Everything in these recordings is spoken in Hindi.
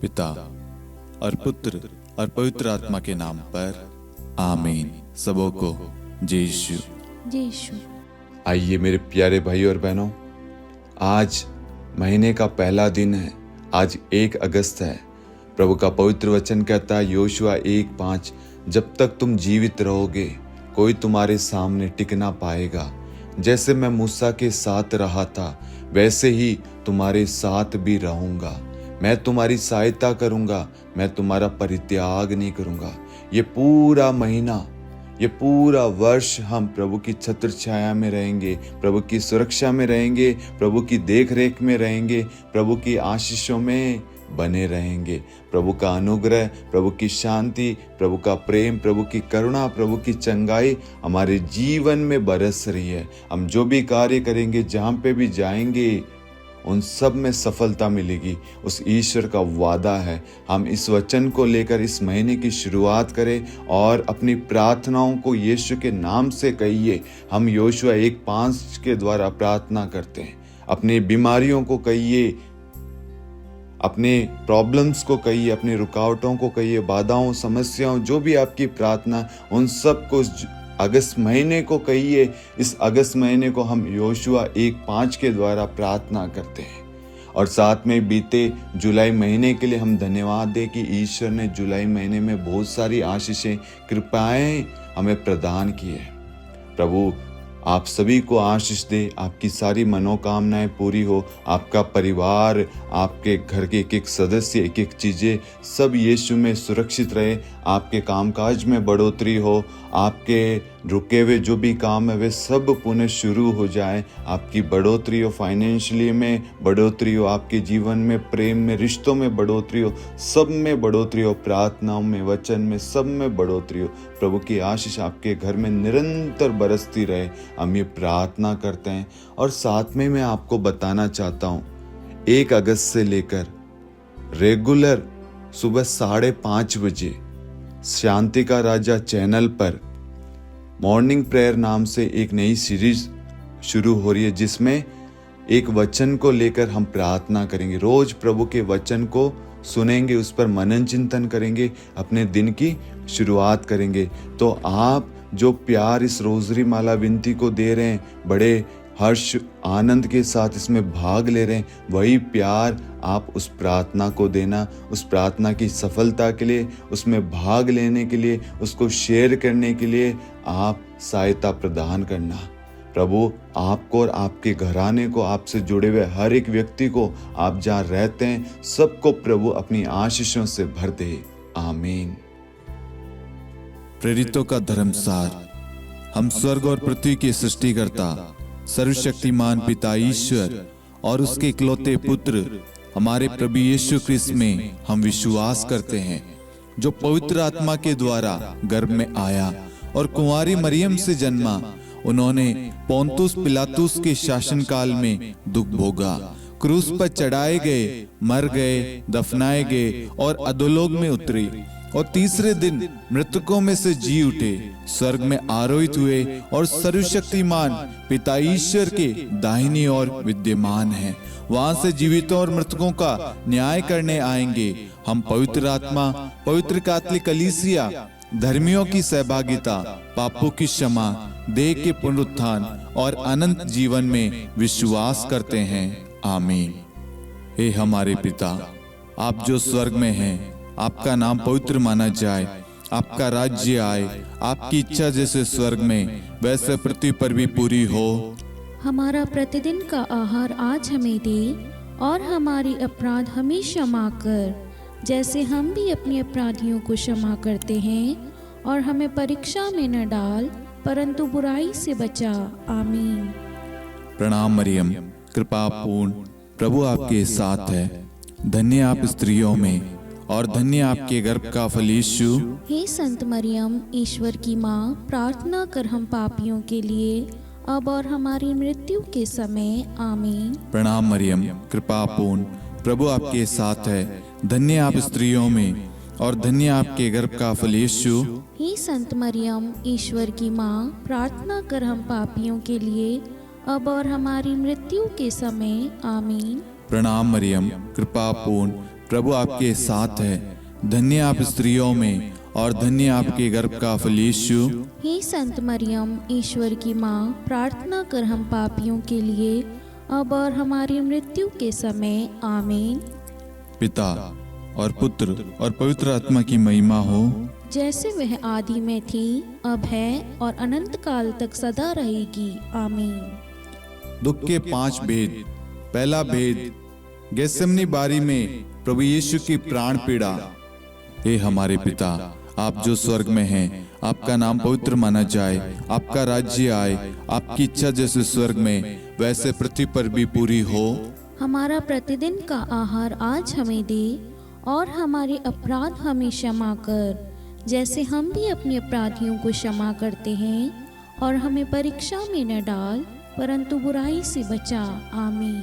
पिता और पुत्र और पवित्र आत्मा के नाम पर आमीन। सबों को जय यीशु। जय यीशु। आइए मेरे प्यारे भाई और बहनों, आज महीने का पहला दिन है। आज 1 अगस्त है। प्रभु का पवित्र वचन कहता है योशुआ 1:5, जब तक तुम जीवित रहोगे कोई तुम्हारे सामने टिक ना पाएगा। जैसे मैं मूसा के साथ रहा था वैसे ही तुम्हारे साथ भी रहूंगा। मैं तुम्हारी सहायता करूंगा, मैं तुम्हारा परित्याग नहीं करूंगा। ये पूरा महीना, ये पूरा वर्ष हम प्रभु की छत्र छाया में रहेंगे, प्रभु की सुरक्षा में रहेंगे, प्रभु की देख रेख में रहेंगे, प्रभु की आशीषों में बने रहेंगे। प्रभु का अनुग्रह, प्रभु की शांति, प्रभु का प्रेम, प्रभु की करुणा, प्रभु की चंगाई हमारे जीवन में बरस रही है। हम जो भी कार्य करेंगे, जहाँ पे भी जाएंगे, उन सब में सफलता मिलेगी। उस ईश्वर का वादा है। हम इस वचन को लेकर इस महीने की शुरुआत करें और अपनी प्रार्थनाओं को यीशु के नाम से कहिए। हम योशुआ 1:5 के द्वारा प्रार्थना करते हैं। अपनी बीमारियों को कहिए, अपने प्रॉब्लम्स को कहिए, अपनी रुकावटों को कहिए, बाधाओं, समस्याओं, जो भी आपकी प्रार्थना, उन सब को अगस्त महीने को कहिए। इस अगस्त महीने को हम योशुआ 1:5 के द्वारा प्रार्थना करते हैं। और साथ में बीते जुलाई महीने के लिए हम धन्यवाद दें कि ईश्वर ने जुलाई महीने में बहुत सारी आशीषें, कृपाएं हमें प्रदान की है। प्रभु आप सभी को आशीष दे, आपकी सारी मनोकामनाएं पूरी हो, आपका परिवार, आपके घर के एक एक सदस्य, एक एक चीज़ें सब यीशु में सुरक्षित रहे। आपके कामकाज में बढ़ोतरी हो, आपके रुके हुए जो भी काम है वे सब पुनः शुरू हो जाए। आपकी बढ़ोतरी हो, फाइनेंशियली में बढ़ोतरी हो, आपके जीवन में, प्रेम में, रिश्तों में बढ़ोतरी हो, सब में बढ़ोतरी हो, प्रार्थनाओं में, वचन में, सब में बढ़ोतरी हो। प्रभु की आशीष आपके घर में निरंतर बरसती रहे, हम ये प्रार्थना करते हैं। और साथ में मैं आपको बताना चाहता हूँ 1 अगस्त से लेकर रेगुलर सुबह 5:30 बजे शांति का राजा चैनल पर मॉर्निंग प्रेयर नाम से एक नई सीरीज शुरू हो रही है, जिसमें एक वचन को लेकर हम प्रार्थना करेंगे। रोज प्रभु के वचन को सुनेंगे, उस पर मनन चिंतन करेंगे, अपने दिन की शुरुआत करेंगे। तो आप जो प्यार इस रोजरी माला विनती को दे रहे हैं, बड़े हर्ष आनंद के साथ इसमें भाग ले रहे हैं, वही प्यार आप उस प्रार्थना को देना। उस प्रार्थना की सफलता के लिए, उसमें भाग लेने के लिए, उसको शेयर करने के लिए आप सहायता प्रदान करना। प्रभु आपको और आपके घराने को, आपसे जुड़े हुए हर एक व्यक्ति को, आप जहाँ रहते हैं सबको प्रभु अपनी आशीषों से भर दे। आमीन। प्रेरितों का धर्मसार। हम स्वर्ग और पृथ्वी के सृष्टिकर्ता सर्वशक्तिमान पिता ईश्वर और उसके इकलौते पुत्र हमारे प्रभु यीशु क्रिस्त में हम विश्वास करते हैं, जो पवित्र आत्मा के द्वारा गर्भ में आया और कुंवारी मरियम से जन्मा। उन्होंने पोंतुस पिलातुस के शासनकाल में दुख भोगा, क्रूस पर चढ़ाए गए, मर गए, दफनाए गए और अधोलोक में उतरे और तीसरे दिन मृतकों में से जी उठे, स्वर्ग में आरोहित हुए और सर्वशक्तिमान पिता ईश्वर के दाहिनी ओर विद्यमान हैं। वहां से जीवितों और मृतकों का न्याय करने आएंगे। हम पवित्र आत्मा, पवित्र कैथोलिक कलीसिया, धर्मियों की सहभागिता, पापों की क्षमा, देह के पुनरुत्थान और अनंत जीवन में विश्वास करते हैं। आमीन। हे हमारे पिता, आप जो स्वर्ग में हैं, आपका नाम पवित्र माना जाए, आपका राज्य आए, आपकी इच्छा जैसे स्वर्ग में वैसे पृथ्वी पर भी पूरी हो। हमारा प्रतिदिन का आहार आज हमें दे, और हमारी अपराध हमें क्षमा कर, जैसे हम भी अपने अपराधियों को क्षमा करते हैं, और हमें परीक्षा में न डाल, परंतु बुराई से बचा। आमीन। प्रणाम मरियम, कृपा पूर्ण, प्रभु आपके साथ है। धन्य आप स्त्रियों में और धन्य आपके गर्भ का फल यीशु। हे संत मरियम, ईश्वर की माँ, प्रार्थना कर हम पापियों के लिए, अब और हमारी मृत्यु के समय। आमीन। प्रणाम मरियम, कृपा पूर्ण, प्रभु आपके साथ है। धन्य आप स्त्रियों में और धन्य आपके गर्भ का फल यीशु। हे संत मरियम, ईश्वर की माँ, प्रार्थना कर हम पापियों के लिए, अब और हमारी मृत्यु के समय। आमीन। प्रणाम मरियम, कृपा पूर्ण, प्रभु आपके साथ है। धन्य आप स्त्रियों में और धन्य आपके गर्भ का फल यीशु। हे संत मरियम, ईश्वर की माँ, प्रार्थना कर हम पापियों के लिए अब और हमारी मृत्यु के समय। आमीन। पिता और पुत्र और पवित्र आत्मा की महिमा हो, जैसे वह आदि में थी, अब है और अनंत काल तक सदा रहेगी। आमीन। दुख के 5 भेद। पहला भेद, गेत्सेमनी बारी में प्रभु यीशु की प्राण पीड़ा। हे हमारे पिता, आप जो स्वर्ग में हैं, आपका नाम पवित्र माना जाए, आपका राज्य आए, आपकी इच्छा जैसे स्वर्ग में वैसे पृथ्वी पर भी पूरी हो। हमारा प्रतिदिन का आहार आज हमें दे, और हमारे अपराध हमें क्षमा कर, जैसे हम भी अपने अपराधियों को क्षमा करते हैं, और हमें परीक्षा में न डाल, परंतु बुराई से बचा। आमीन।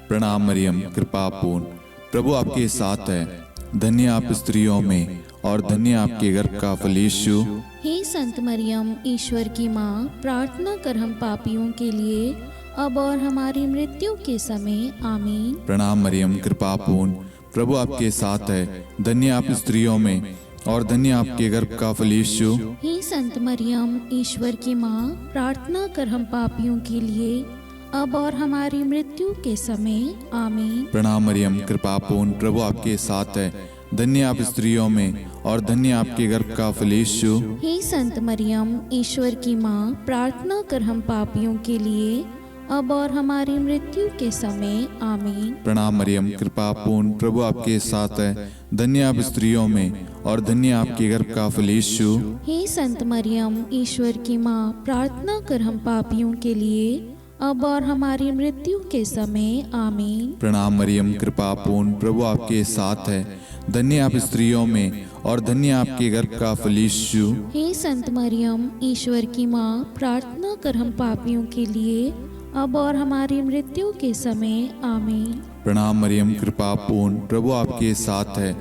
प्रणाम मरियम, कृपा पूर्ण, प्रभु आपके साथ है। धन्य आप स्त्रियों में और धन्य आपके गर्भ का फल यीशु। हे संत मरियम, ईश्वर की माँ, प्रार्थना कर हम पापियों के लिए अब और हमारी मृत्यु के समय। आमीन। प्रणाम मरियम, कृपा पूर्ण, प्रभु आपके साथ है। धन्य आप स्त्रियों में और धन्य आपके गर्भ का फल यीशु। हे संत मरियम, ईश्वर की माँ, प्रार्थना कर हम पापियों के लिए अब और हमारी मृत्यु के समय। आमीन। प्रणाम मरियम, कृपा पूर्ण, प्रभु आपके साथ है। धन्य आप स्त्रियों में और धन्य आपके गर्भ का फल यीशु। हे संत मरियम, ईश्वर की माँ, प्रार्थना कर हम पापियों के लिए अब और हमारी मृत्यु के समय। आमीन। प्रणाम मरियम, कृपा पूर्ण, प्रभु आपके साथ है। धन्य आप स्त्रियों में और धन्य आपके गर्भ का फल यीशु। हे संत मरियम, ईश्वर की माँ, प्रार्थना कर हम पापियों के लिए अब और हमारी मृत्यु के समय। आमीन। प्रणाम मरियम, कृपा पूर्ण, प्रभु आपके साथ है। धन्य आप स्त्रियों में और धन्य आपके गर्भ का फल यीशु। हे संत मरियम, ईश्वर की माँ, प्रार्थना कर हम पापियों के लिए अब और हमारी मृत्यु के समय। आमीन। प्रणाम मरियम, कृपा पूर्ण, प्रभु आपके साथ है।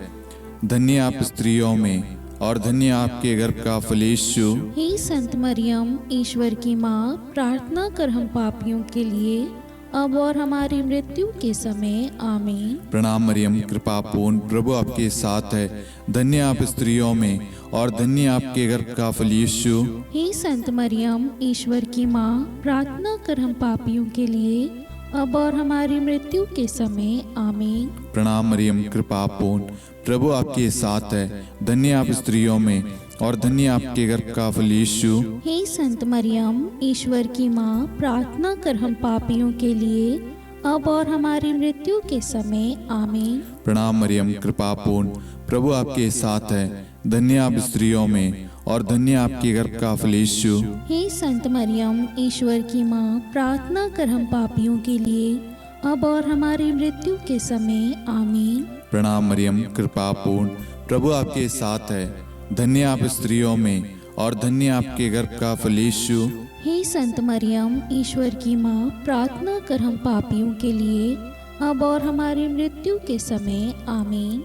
धन्य आप स्त्रियों में और धन्य आपके गर्भ का फल यीशु। हे संत मरियम, ईश्वर की माँ, प्रार्थना कर हम पापियों के लिए अब और हमारी मृत्यु के समय। आमीन। प्रणाम मरियम, कृपा पूर्ण, प्रभु आपके साथ है। धन्य आप स्त्रियों में और धन्य आपके गर्भ का फल यीशु। हे संत मरियम, ईश्वर की माँ, प्रार्थना कर हम पापियों के लिए अब और हमारी मृत्यु के समय। आमीन। प्रणाम मरियम, कृपा पूर्ण, प्रभु आपके साथ है। धन्य आप स्त्रियों में और धन्य आपके गर्भ का फल यीशु। हे संत मरियम, ईश्वर की माँ, प्रार्थना कर हम पापियों के लिए अब और हमारी मृत्यु के समय। आमीन। प्रणाम मरियम, कृपा पूर्ण, प्रभु आपके साथ है। धन्य आप स्त्रियों में और धन्य आपके गर्भ का फल यीशु। हे संत मरियम, ईश्वर की माँ, प्रार्थना कर हम पापियों के लिए अब और हमारी मृत्यु के समय। आमीन। प्रणाम मरियम, कृपा पूर्ण, प्रभु आपके साथ है। धन्य आप स्त्रियों में और धन्य आपके गर्भ का फल यीशु। हे संत मरियम, ईश्वर की माँ, प्रार्थना कर हम पापियों के लिए अब और हमारी मृत्यु के समय। आमीन।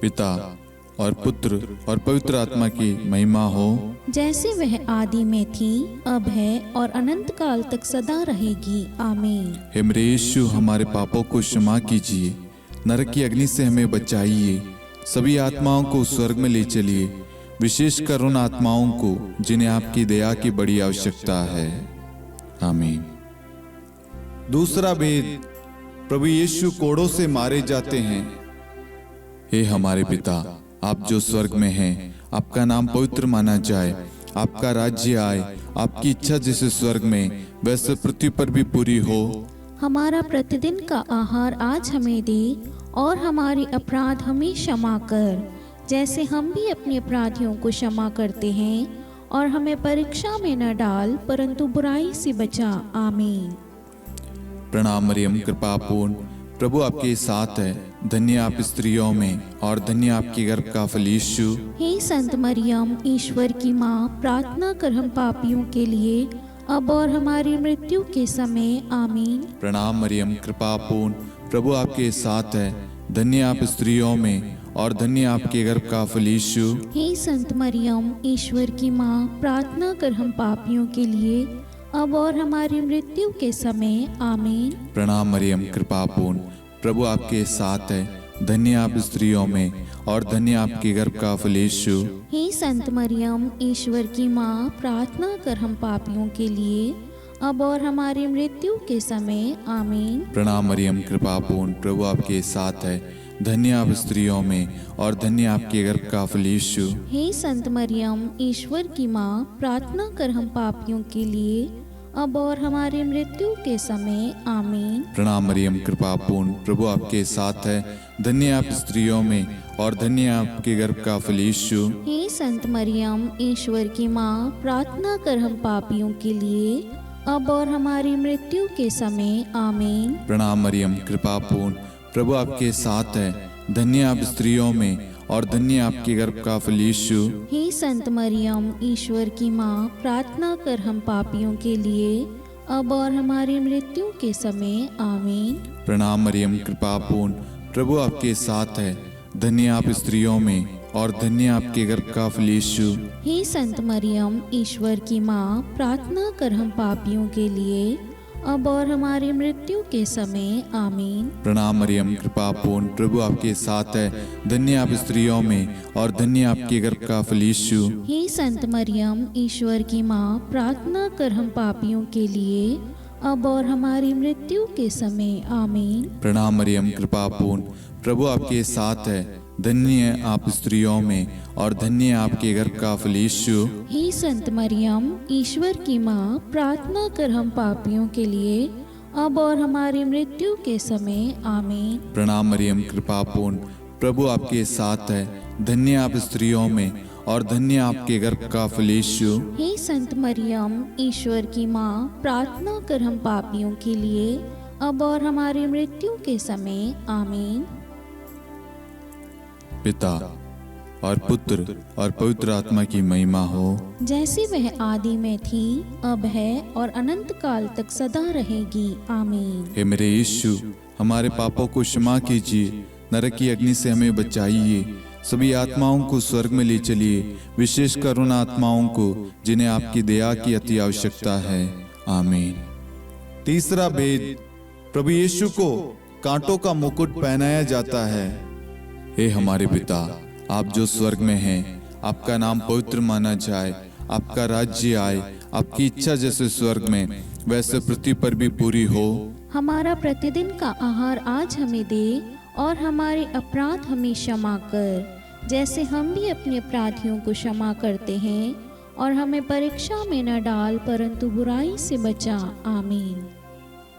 पिता और पुत्र और पवित्र आत्मा की महिमा हो, जैसे वह आदि में थी, अब है और अनंत काल तक सदा रहेगी। आमीन। हे मेरे यीशु, हमारे पापों को क्षमा कीजिए, नरक की अग्नि से हमें बचाइए, सभी आत्माओं को स्वर्ग में ले चलिए, विशेषकर उन आत्माओं को जिन्हें आपकी दया की बड़ी आवश्यकता है। आमीन। दूसरा भेद, प्रभु यीशु कोड़ों से मारे जाते हैं। हे हमारे पिता, आप जो स्वर्ग में हैं, आपका नाम पवित्र माना जाए, आपका राज्य आए, आपकी इच्छा जैसे स्वर्ग में वैसे पृथ्वी पर भी पूरी हो। हमारा प्रतिदिन का आहार आज हमें दे, और हमारे अपराध हमें क्षमा कर, जैसे हम भी अपने अपराधियों को क्षमा करते हैं, और हमें परीक्षा में न डाल, परंतु बुराई से बचा। आमीन। प्रणाम मरियम, कृपा पूर्ण, प्रभु आपके साथ है। धन्य आप स्त्रियों में और धन्य आपके गर्भ का फल यीशु। हे संत मरियम, ईश्वर की माँ, प्रार्थना कर हम पापियों के लिए अब और हमारी मृत्यु के समय। आमीन। प्रणाम मरियम, कृपा पूर्ण, प्रभु आपके साथ है। धन्य आप स्त्रियों में और धन्य आपके गर्भ का फल यीशु। हे संत मरियम, ईश्वर की माँ, प्रार्थना कर हम पापियों के लिए अब और हमारी मृत्यु के समय। आमीन। प्रणाम मरियम, कृपा पूर्ण, प्रभु आपके साथ है। धन्य आप स्त्रियों में और धन्य आपके गर्भ का फल यीशु। हे संत मरियम, ईश्वर की माँ, प्रार्थना कर हम पापियों के लिए, अब और हमारी मृत्यु के समय। आमीन। प्रणाम मरियम, कृपा पूर्ण, प्रभु आपके साथ है। धन्य आप स्त्रियों में और धन्य आपके गर्भ का फल यीशु। हे संत मरियम, ईश्वर की माँ, प्रार्थना कर हम पापियों के लिए, अब और हमारी मृत्यु के समय। आमीन। प्रणाम मरियम, कृपा पूर्ण, प्रभु आपके साथ है। धन्य आप स्त्रियों में और धन्य आपके गर्भ का फल यीशु। हे संत मरियम, ईश्वर की माँ, प्रार्थना कर हम पापियों के लिए, अब और हमारी मृत्यु के समय। आमीन। प्रणाम मरियम, कृपा पूर्ण, प्रभु आपके साथ है। धन्य आप स्त्रियों में और धन्य आपके गर्भ का फल यीशु। हे संत मरियम, ईश्वर की माँ, प्रार्थना कर हम पापियों के लिए, अब और हमारी मृत्यु के समय। आमीन। प्रणाम मरियम, कृपा पूर्ण, प्रभु आपके साथ है। धन्य आप स्त्रियों में और धन्य आपके गर्भ का फल यीशु। हे संत मरियम, ईश्वर की माँ, प्रार्थना कर हम पापियों के लिए, अब और हमारी मृत्यु के समय। आमीन। प्रणाम मरियम, कृपा पूर्ण, प्रभु आपके साथ है। धन्य आप स्त्रियों में और धन्य आपके गर्भ का फल यीशु। हे संत मरियम, ईश्वर की माँ, प्रार्थना कर हम पापियों के लिए, अब और हमारी मृत्यु के समय। आमीन। प्रणाम मरियम, कृपा पूर्ण, प्रभु आपके साथ है। धन्य आप स्त्रियों में और धन्य आपके गर्भ का फल यीशु। हे संत मरियम, ईश्वर की माँ, प्रार्थना कर हम पापियों के लिए, अब और हमारी मृत्यु के समय। आमीन। प्रणाम मरियम, कृपा पूर्ण, प्रभु आपके साथ है। धन्य आप स्त्रियों में और धन्य आपके गर्भ का फल यीशु। हे संत मरियम, ईश्वर की माँ, प्रार्थना कर हम पापियों के लिए, अब और हमारी मृत्यु के समय। आमीन। पिता और पुत्र और पवित्र आत्मा की महिमा हो, जैसे वह आदि में थी, अब है और अनंत काल तक सदा रहेगी। आमीन। हे मेरे यीशु, हमारे पापों को क्षमा कीजिए, नरक की अग्नि से हमें बचाइए, सभी आत्माओं को स्वर्ग में ले चलिए, विशेषकर उन आत्माओं को जिन्हें आपकी दया की अति आवश्यकता है। आमीन। तीसरा भेद, प्रभु यीशु को कांटों का मुकुट पहनाया जाता है। हे हमारे पिता, आप जो स्वर्ग में हैं, आपका नाम पवित्र माना जाए, आपका राज्य आए, आपकी इच्छा जैसे स्वर्ग में वैसे पृथ्वी पर भी पूरी हो। हमारा प्रतिदिन का आहार आज हमें दे, और हमारे अपराध हमें क्षमा कर, जैसे हम भी अपने अपराधियों को क्षमा करते हैं, और हमें परीक्षा में न डाल, परंतु बुराई से बचा। आमीन।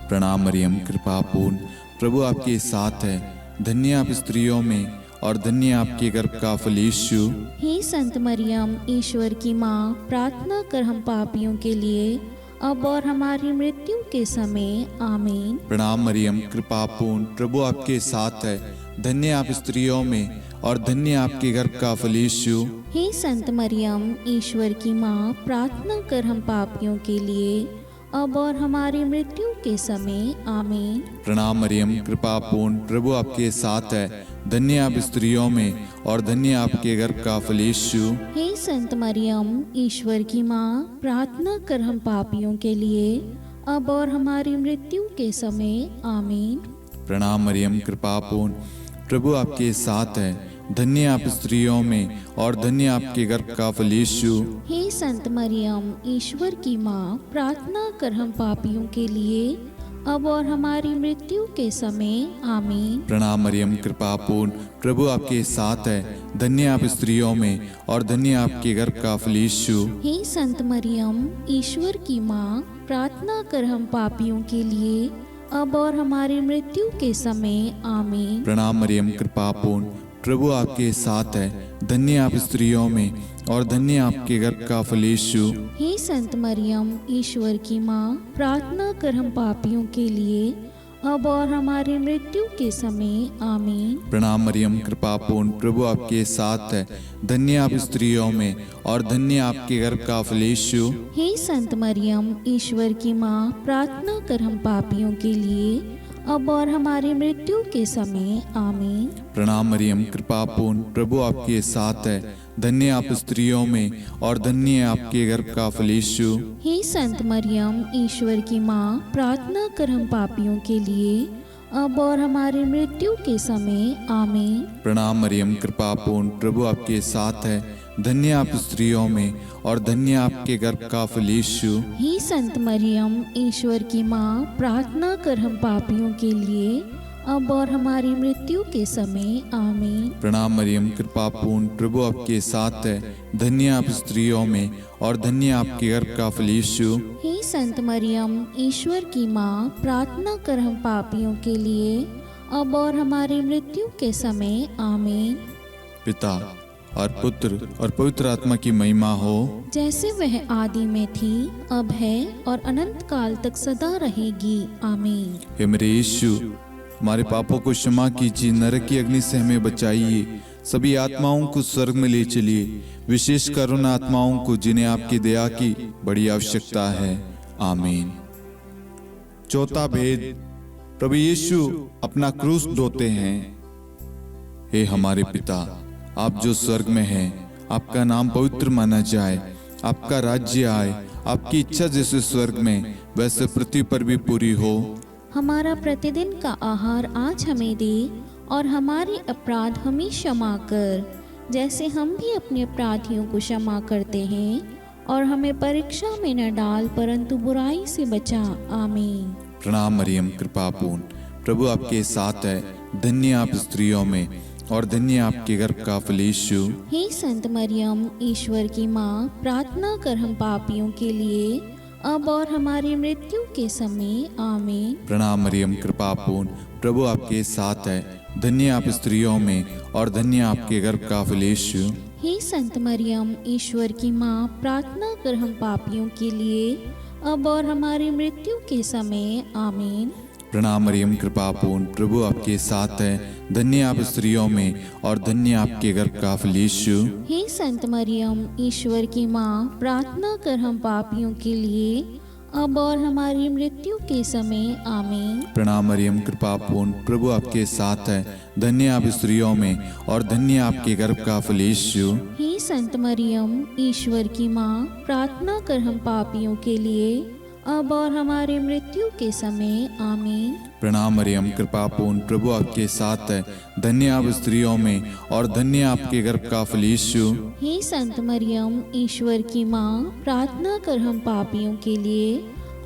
प्रणाम मरियम, कृपा पूर्ण, प्रभु आपके साथ है। धन्य आप स्त्रियों में और धन्य आपके गर्भ का फल यीशु। हे संत मरियम, ईश्वर की माँ, प्रार्थना कर हम पापियों के लिए, अब और हमारी मृत्यु के समय। आमीन। प्रणाम मरियम, कृपा पूर्ण, प्रभु आपके साथ है। धन्य आप स्त्रियों में और धन्य आपके गर्भ का फल यीशु। हे संत मरियम, ईश्वर की माँ, प्रार्थना कर हम पापियों के लिए, अब और हमारी मृत्यु के समय। आमीन। प्रणाम मरियम, कृपा पूर्ण, प्रभु आपके साथ है। धन्य आप स्त्रियों में और धन्य आपके गर्भ का फल यीशु। हे संत मरियम, ईश्वर की माँ, प्रार्थना कर हम पापियों के लिए, अब और हमारी मृत्यु के समय। आमीन। प्रणाम मरियम, कृपा पूर्ण, प्रभु आपके साथ है। धन्य आप स्त्रियों में और धन्य आपके गर्भ का फल यीशु। हे संत मरियम, ईश्वर की माँ, प्रार्थना कर हम पापियों के लिए, अब और हमारी मृत्यु के समय। आमीन। प्रणाम मरियम, कृपा पूर्ण, प्रभु आपके साथ है। धन्य आप स्त्रियों में और धन्य आपके गर्भ का फल यीशु। हे संत मरियम, ईश्वर की माँ, प्रार्थना कर हम पापियों के लिए, अब और हमारी मृत्यु के समय। आमीन। प्रणाम मरियम, कृपा पूर्ण, प्रभु आपके साथ है। धन्य आप स्त्रियों में और धन्य आपके गर्भ का फल यीशु। हे संत मरियम, ईश्वर की माँ, प्रार्थना कर हम पापियों के लिए, अब और हमारी मृत्यु के समय। आमीन। प्रणाम मरियम, कृपा पूर्ण, प्रभु आपके साथ है। धन्य आप स्त्रियों में और धन्य आपके गर्भ का फल यीशु। हे संत मरियम, ईश्वर की माँ, प्रार्थना कर हम पापियों के लिए, अब और हमारी मृत्यु के समय। आमीन। प्रणाम मरियम, कृपा पूर्ण, प्रभु आपके साथ है। धन्य आप स्त्रियों में और धन्य आपके गर्भ का फल यीशु। हे संत मरियम, ईश्वर की माँ, प्रार्थना कर हम पापियों के लिए, अब और हमारी मृत्यु के समय आमीन। प्रणाम मरियम, कृपा पूर्ण, प्रभु आपके साथ है। धन्य आप स्त्रियों में और धन्य आपके गर्भ का फल यीशु। हे संत मरियम, ईश्वर की माँ, प्रार्थना कर हम पापियों के लिए, अब और हमारी मृत्यु के समय आमीन। प्रणाम मरियम, कृपा पूर्ण, प्रभु आपके साथ है। धन्य आप स्त्रियों में और धन्य आपके गर्भ का फल यीशु। हे संत मरियम, ईश्वर की माँ, प्रार्थना कर हम पापियों के लिए, अब और हमारी मृत्यु के समय आमीन। पिता और पुत्र और पवित्र आत्मा की महिमा हो, जैसे वह आदि में थी, अब है और अनंत काल तक सदा रहेगी आमीन। हे मेरे यीशु, हमारे पापों को क्षमा कीजिए, नरक की अग्नि से हमें बचाइए, सभी आत्माओं को स्वर्ग में ले चलिए, विशेषकर उन आत्माओं को जिन्हें आपकी दया की बड़ी आवश्यकता है। आमीन। चौथा भेद, प्रभु यीशु अपना क्रूस ढोते हैं। हे हमारे पिता, आप जो स्वर्ग में हैं, आपका नाम पवित्र माना जाए, आपका राज्य आए, आपकी इच्छा जैसे स्वर्ग में वैसे पृथ्वी पर भी पूरी हो। हमारा प्रतिदिन का आहार आज हमें दे, और हमारे अपराध हमें क्षमा कर, जैसे हम भी अपने अपराधियों को क्षमा करते हैं, और हमें परीक्षा में न डाल, परंतु बुराई से बचा। आमीन। प्रणाम मरियम, कृपा पूर्ण, प्रभु आपके साथ है। धन्य आप स्त्रियों में और धन्य आपके गर्भ का फल यीशु। हे संत मरियम, ईश्वर की माँ, प्रार्थना कर हम पापियों के लिए, अब और हमारी मृत्यु के समय आमीन। प्रणाम मरियम, कृपा पूर्ण, प्रभु आपके साथ है। धन्य आप स्त्रियों में और धन्य आपके गर्भ का फल यीशु। हे संत मरियम, ईश्वर की माँ, प्रार्थना कर हम पापियों के लिए, अब और हमारी मृत्यु के समय आमीन। प्रणाम मरियम, कृपा पूर्ण, प्रभु आपके साथ है। धन्य आप स्त्रियों में और धन्य आपके गर्भ का फल यीशु। हे संत मरियम, ईश्वर की माँ, प्रार्थना कर हम पापियों के लिए, अब और हमारी मृत्यु के समय आमीन। प्रणाम मरियम, कृपा पूर्ण, प्रभु आपके साथ है। धन्य आप स्त्रियों में और धन्य आपके गर्भ का फल यीशु। हे संत मरियम, ईश्वर की माँ, प्रार्थना कर हम पापियों के लिए, अब और हमारी मृत्यु के समय आमीन। प्रणाम मरियम, कृपा पूर्ण, प्रभु आपके साथ है। धन्य आप स्त्रियों में और धन्य आपके गर्भ का फल यीशु। हे संत मरियम, ईश्वर की माँ, प्रार्थना कर हम पापियों के लिए,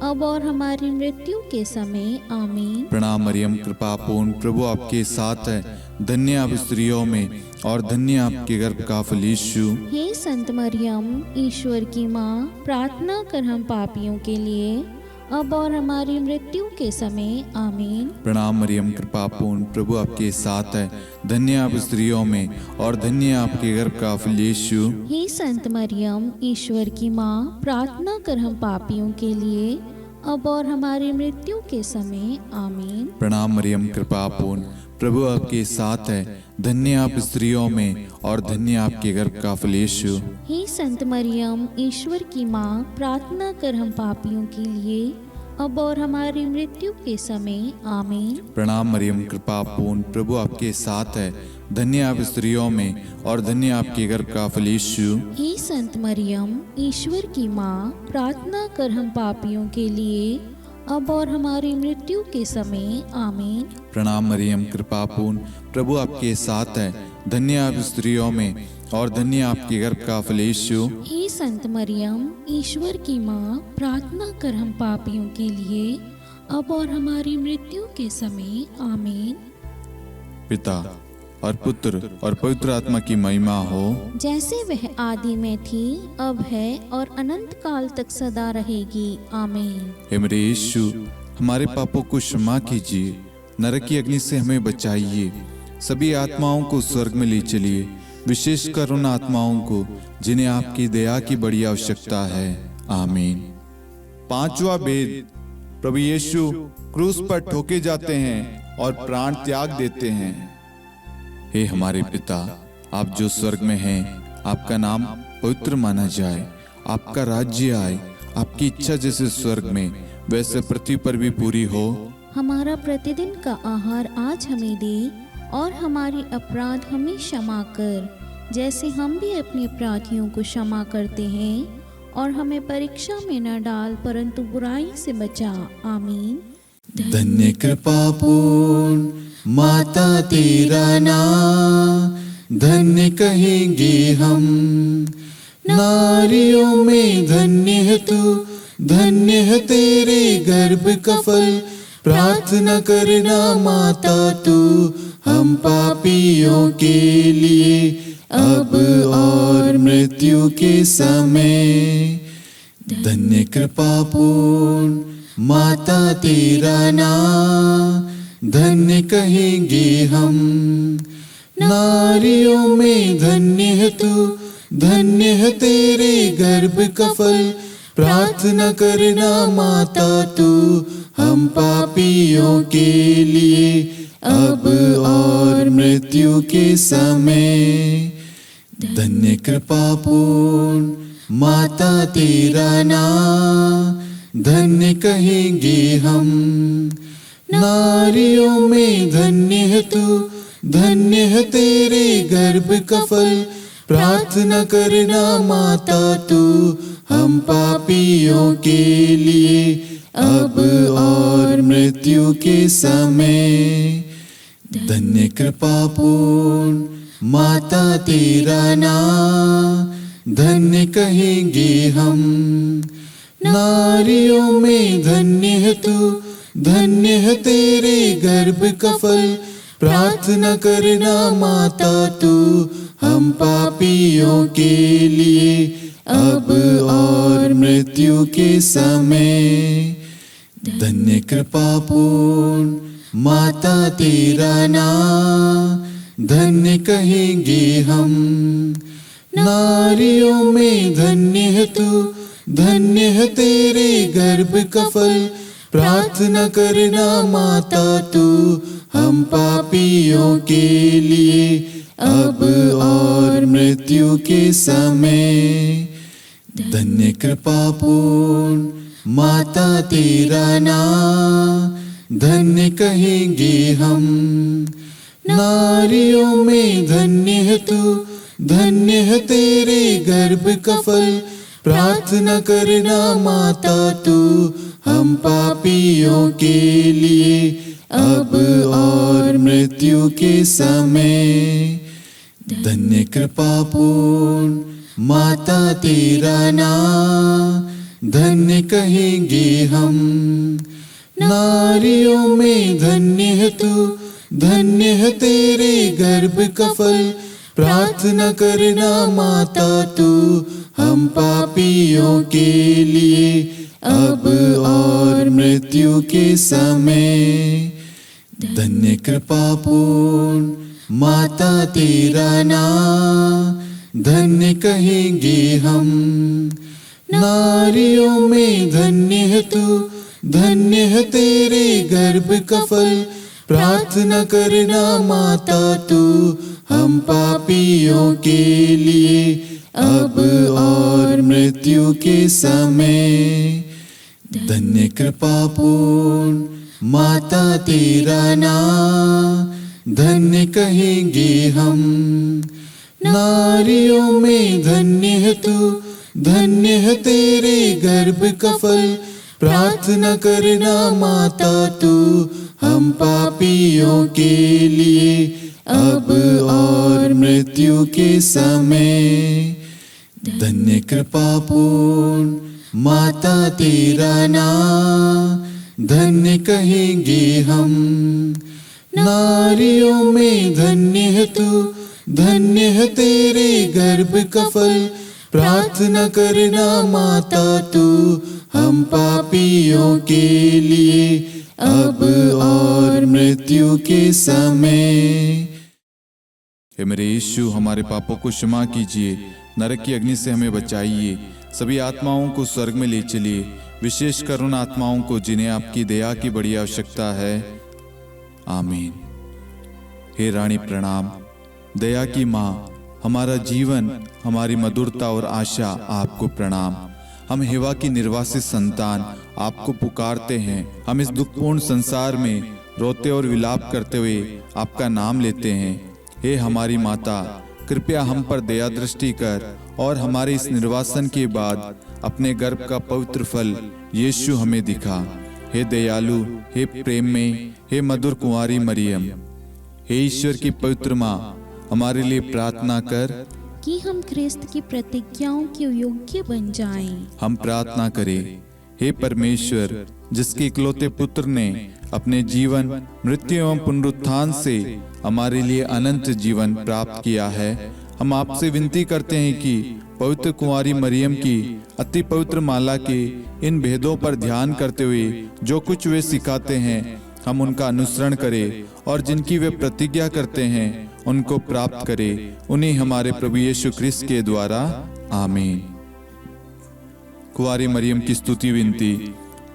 अब और हमारी मृत्यु के समय आमीन। प्रणाम मरियम, कृपा पूर्ण, प्रभु आपके साथ है। धन्य आप स्त्रियों में और धन्य आपके गर्भ का फल यीशु। हे संत मरियम, ईश्वर की माँ, प्रार्थना कर हम पापियों के लिए, अब और हमारी मृत्यु के समय आमीन। प्रणाम मरियम, कृपा पूर्ण, प्रभु आपके साथ है। धन्य आप स्त्रियों में और धन्य आपके गर्भ का फल यीशु। हे संत मरियम, ईश्वर की माँ, प्रार्थना कर हम पापियों के लिए, अब और हमारी मृत्यु के समय आमीन। प्रणाम मरियम, कृपा पूर्ण, प्रभु आपके साथ है। धन्य आप स्त्रियों में और धन्य आपके गर्भ का फल यीशु। हे संत मरियम, ईश्वर की माँ, प्रार्थना कर हम पापियों के लिए, अब और हमारी मृत्यु के समय आमीन। प्रणाम मरियम, कृपा पूर्ण, प्रभु आपके साथ है। धन्य आप स्त्रियों में और धन्य आपके गर्भ का फल यीशु। हे संत मरियम, ईश्वर की माँ, प्रार्थना कर हम पापियों के लिए, अब और हमारी मृत्यु के समय आमीन। प्रणाम मरियम, कृपा पूर्ण, प्रभु आपके साथ है। धन्य आप स्त्रियों में और धन्य आपके गर्भ का फल यीशु। हे संत मरियम, ईश्वर की माँ, प्रार्थना कर हम पापियों के लिए, अब और हमारी मृत्यु के समय आमीन। पिता और पुत्र और पवित्र आत्मा की महिमा हो, जैसे वह आदि में थी, अब है और अनंत काल तक सदा रहेगी आमीन। हे मेरे यीशु, हमारे पापों को क्षमा कीजिए, नरक की अग्नि से हमें बचाइए, सभी आत्माओं को स्वर्ग में ले चलिए, विशेषकर उन आत्माओं को जिन्हें आपकी दया की बड़ी आवश्यकता है। आमीन। पांचवा भेद, प्रभु यीशु क्रूस पर ठोके जाते हैं और प्राण त्याग देते हैं। हे हमारे पिता, आप जो स्वर्ग में हैं, आपका नाम पवित्र माना जाए, आपका राज्य आए, आपकी इच्छा जैसे स्वर्ग में वैसे पृथ्वी पर भी पूरी हो। हमारा प्रतिदिन का आहार आज हमें दे, और हमारे अपराध हमें क्षमा कर, जैसे हम भी अपने अपराधियों को क्षमा करते हैं, और हमें परीक्षा में न डाल, परंतु बुराई से बचा। आमीन। धन्य कृपा पूर्ण माता तेरा नाम, धन्य कहेंगे हम। नारियों में धन्य है तू, धन्य है तेरे गर्भ का फल। प्रार्थना करना माता तू हम पापियों के लिए, अब और मृत्यु के समय। धन्य कृपा पूर्ण माता तेरा नाम, धन्य कहेंगे हम। नारियों में धन्य है तू, धन्य है तेरे गर्भ का फल। प्रार्थना करना माता तू हम पापियों के लिए, अब और मृत्यु के समय। धन्य कृपा पूर्ण माता तेरा नाम, धन्य कहेंगे हम। नारियों में धन्य है तू, धन्य है तेरे गर्भ का फल। प्रार्थना करना माता तू हम पापियों के लिए, अब और मृत्यु के समय। धन्य कृपा पूर्ण माता तेरा नाम, धन्य कहेंगे हम। नारियों में धन्य है तू, धन्य है तेरे गर्भ का फल। प्रार्थना करना माता तू हम पापियों के लिए, अब और मृत्यु के समय। धन्य कृपा पूर्ण माता तेरा नाम, धन्य कहेंगे हम। नारियों में धन्य है तू, धन्य है तेरे गर्भ का फल। प्रार्थना करना माता तू हम पापियों के लिए, अब और मृत्यु के समय। धन्य कृपा पूर्ण माता तेरा नाम, धन्य कहेंगे हम। नारियों में धन्य है तू, धन्य है तेरे गर्भ का फल। प्रार्थना करना माता तू हम पापियों के लिए, अब और मृत्यु के समय। धन्य कृपा पूर्ण माता तेरा नाम, धन्य कहेंगे हम। नारियों में धन्य है तू, धन्य है तेरे गर्भ का फल। प्रार्थना करना माता तू हम पापियों के लिए, अब और मृत्यु के समय। धन्य कृपा पूर्ण माता तेरा नाम, धन्य कहेंगे हम। नारियों में धन्य है तू, धन्य है तेरे गर्भ का फल। प्रार्थना करना माता तू हम पापियों के लिए, अब और मृत्यु के समय। धन्य कृपा पूर्ण माता तेरा नाम, धन्य कहेंगे हम। नारियों में धन्य है तू, धन्य है तेरे गर्भ का फल। प्रार्थना करना माता तू हम पापियों के लिए, अब और मृत्यु के समय। धन्य कृपा पूर्ण माता तेरा नाम, धन्य कहेंगे हम। नारियों में धन्य है तू, धन्य है तेरे गर्भ का फल। प्रार्थना करना माता तू हम पापियों के लिए, अब और मृत्यु के समय। हे मेरे यीशु, हमारे पापों को क्षमा कीजिए, नरक की अग्नि से हमें बचाइए, सभी आत्माओं को स्वर्ग में ले चलिए, विशेषकर उन आत्माओं को जिन्हें आपकी दया की बड़ी आवश्यकता है। आमीन। हे रानी प्रणाम, दया की माँ, हमारा जीवन, हमारी मधुरता और आशा आपको प्रणाम। हम हेवा की निर्वासित संतान आपको पुकारते हैं। हम इस दुखपूर्ण संसार में रोते और विलाप करते हुए आपका नाम लेते हैं। हे हमारी माता, कृपया हम पर दया दृष्टि कर और हमारे इस निर्वासन के बाद अपने गर्भ का पवित्र फल यीशु हमें दिखा। हे दयालु, हे प्रेम में, हे मधुर कुंवारी मरियम, हे ईश्वर की पवित्र माँ, हमारे लिए प्रार्थना कर कि हम ख्रिस्त की प्रतिज्ञाओं के योग्य बन जाएं। हम प्रार्थना करें। हे परमेश्वर, जिसके इकलौते पुत्र ने अपने जीवन, मृत्यु एवं पुनरुत्थान से हमारे लिए अनंत जीवन प्राप्त किया है, हम आपसे विनती करते हैं कि पवित्र कुंवारी मरियम की अति पवित्र माला के इन भेदों पर ध्यान करते हुए जो कुछ वे सिखाते हैं, हम उनका अनुसरण करें और जिनकी वे प्रतिज्ञा करते हैं उनको प्राप्त करें। उन्हीं हमारे प्रभु यीशु ख्रिस्त के द्वारा, आमीन। कुंवारी मरियम की स्तुति विनती।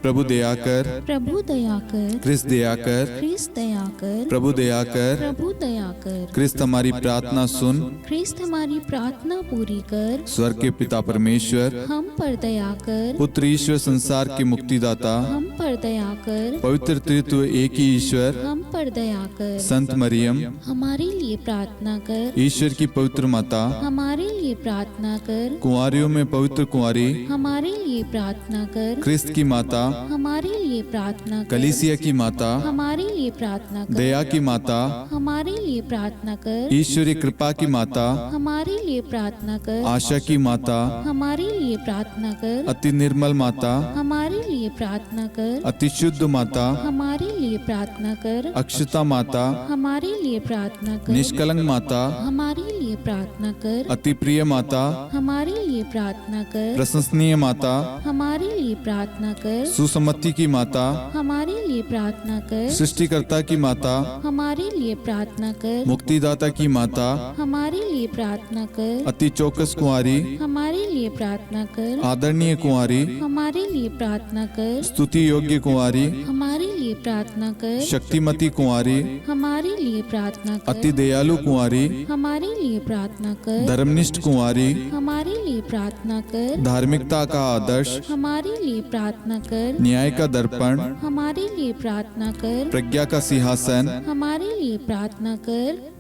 प्रभु दया कर, प्रभु दया कर, ख्रिस्त दया कर, ख्रिस्त दया कर, प्रभु दया कर, प्रभु दया कर, ख्रिस्त हमारी प्रार्थना सुन, ख्रिस्त हमारी प्रार्थना पूरी कर, स्वर्ग के पिता परमेश्वर, हम पर दया कर, पुत्र ईश्वर संसार के मुक्तिदाता, हम पर दया कर, पवित्र त्रित्व एक ही ईश्वर, हम पर दया कर, संत मरियम, हमारे लिए प्रार्थना कर, ईश्वर की पवित्र माता, हमारे लिए प्रार्थना कर, कुंवारियों में पवित्र कुंवारी, हमारे लिए प्रार्थना कर, ख्रिस्त की माता, हमारे लिए प्रार्थना कर, कलीसिया की माता, हमारे लिए प्रार्थना कर, दया की माता, हमारे लिए प्रार्थना कर, ईश्वरी कृपा की माता, हमारे लिए प्रार्थना कर, आशा की माता, हमारे लिए प्रार्थना कर, अति निर्मल माता, हमारे लिए प्रार्थना कर, अति शुद्ध माता, हमारे लिए प्रार्थना कर, अक्षता माता, हमारे लिए प्रार्थना कर, निष्कलंक माता, हमारे लिए प्रार्थना कर, अति प्रिय माता, हमारे लिए प्रार्थना कर, प्रशंसनीय माता, हमारे लिए प्रार्थना कर, सुसम्मति की माता, हमारे लिए प्रार्थना कर, सृष्टिकर्ता की माता, हमारे लिए प्रार्थना कर, मुक्तिदाता की माता, हमारे लिए प्रार्थना कर, अति चौकस कुंवारी, हमारे लिए प्रार्थना कर, आदरणीय कुंवारी, हमारे लिए प्रार्थना कर, स्तुति योग्य कुंवारी, हमारे लिए प्रार्थना कर, शक्तिमती कुंवारी, हमारे लिए प्रार्थना कर, अति दयालु कुंवारी, हमारे लिए प्रार्थना कर, धर्मनिष्ठ कुंवारी, हमारे लिए प्रार्थना कर, धार्मिकता का आदर्श, हमारे लिए प्रार्थना कर, न्याय का दर्पण, हमारे लिए प्रार्थना कर, प्रज्ञा का सिंहासन, हमारे लिए प्रार्थना कर,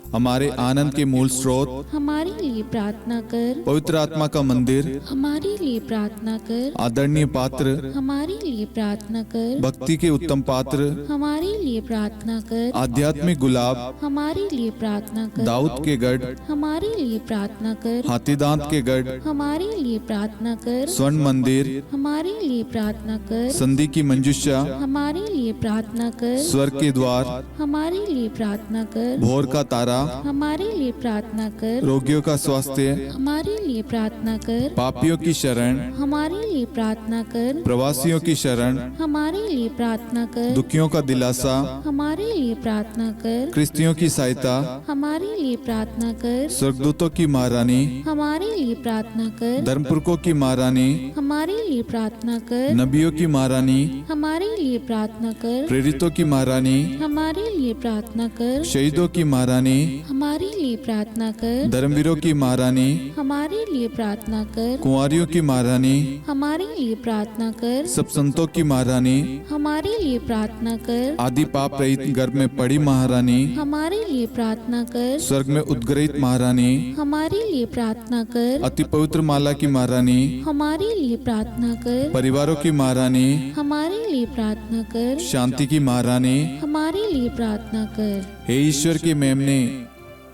हमारे आनंद के मूल स्रोत, हमारे लिए प्रार्थना कर, पवित्र आत्मा का मंदिर, हमारे लिए प्रार्थना कर, आदरणीय पात्र, हमारे लिए प्रार्थना कर, भक्ति के उत्तम पात्र, हमारे लिए प्रार्थना कर, आध्यात्मिक गुलाब, हमारे लिए प्रार्थना कर, दाऊद के गढ़, हमारे लिए प्रार्थना कर, हाथीदांत के गढ़, हमारे लिए प्रार्थना कर, स्वर्ण मंदिर, हमारे लिए प्रार्थना कर, संधि की मंजुषा, हमारे लिए प्रार्थना कर, स्वर्ग के द्वार, हमारे लिए प्रार्थना कर, भोर का तारा, हमारे लिए प्रार्थना कर, रोगियों का स्वास्थ्य, हमारे लिए प्रार्थना कर, पापियों की शरण, हमारे लिए प्रार्थना कर, प्रवासियों की शरण, हमारे लिए प्रार्थना कर, दुखियों का दिलासा, हमारे लिए प्रार्थना कर, क्रिस्तियों की सहायता, हमारे लिए प्रार्थना कर, स्वर्गदूतों की महारानी, हमारे लिए प्रार्थना कर, धर्मपुरखों की महारानी, हमारे लिए प्रार्थना कर, नबियों की महारानी, हमारे लिए प्रार्थना कर, प्रेरितों की महारानी, हमारे लिए प्रार्थना कर, शहीदों की महारानी, हमारे लिए प्रार्थना कर, धर्मवीरों की महारानी, हमारे लिए प्रार्थना कर, कुंवारियों की महारानी, हमारे लिए प्रार्थना कर, सब संतों की महारानी, हमारे लिए प्रार्थना कर, आदि पाप रहित गर्भ में पड़ी महारानी, हमारे लिए प्रार्थना कर, स्वर्ग में उद्ग्रहित महारानी, हमारे लिए प्रार्थना कर, अति पवित्र माला की महारानी, हमारे लिए प्रार्थना कर, परिवारों की महारानी, हमारे लिए प्रार्थना कर, शांति की महारानी, हमारे लिए प्रार्थना कर। हे ईश्वर के मेमने,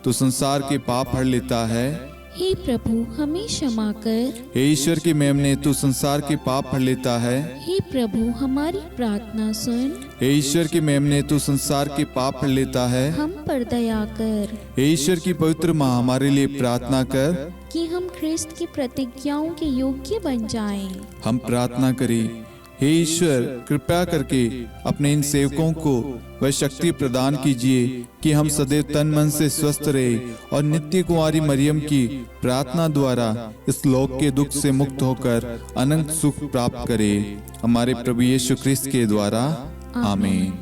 तू संसार के पाप हर लेता है। हे प्रभु हमें क्षमा कर। हे ईश्वर के मेमने, तू संसार के पाप हर लेता है। हे प्रभु हमारी प्रार्थना सुन। हे ईश्वर के मेमने, तू संसार के पाप हर लेता है। हम पर दया कर हे ईश्वर की पवित्र माँ, हमारे लिए प्रार्थना कर कि हम ख्रिस्त की प्रतिज्ञाओं के योग्य बन जाएं। हम प्रार्थना करें। हे ईश्वर, कृपया करके अपने इन सेवकों को वह शक्ति प्रदान कीजिए कि हम सदैव तन मन से स्वस्थ रहे और नित्य कुंवारी मरियम की प्रार्थना द्वारा इस लोक के दुख से मुक्त होकर अनंत सुख प्राप्त करें। हमारे प्रभु यीशु ख्रिस्त के द्वारा, आमीन।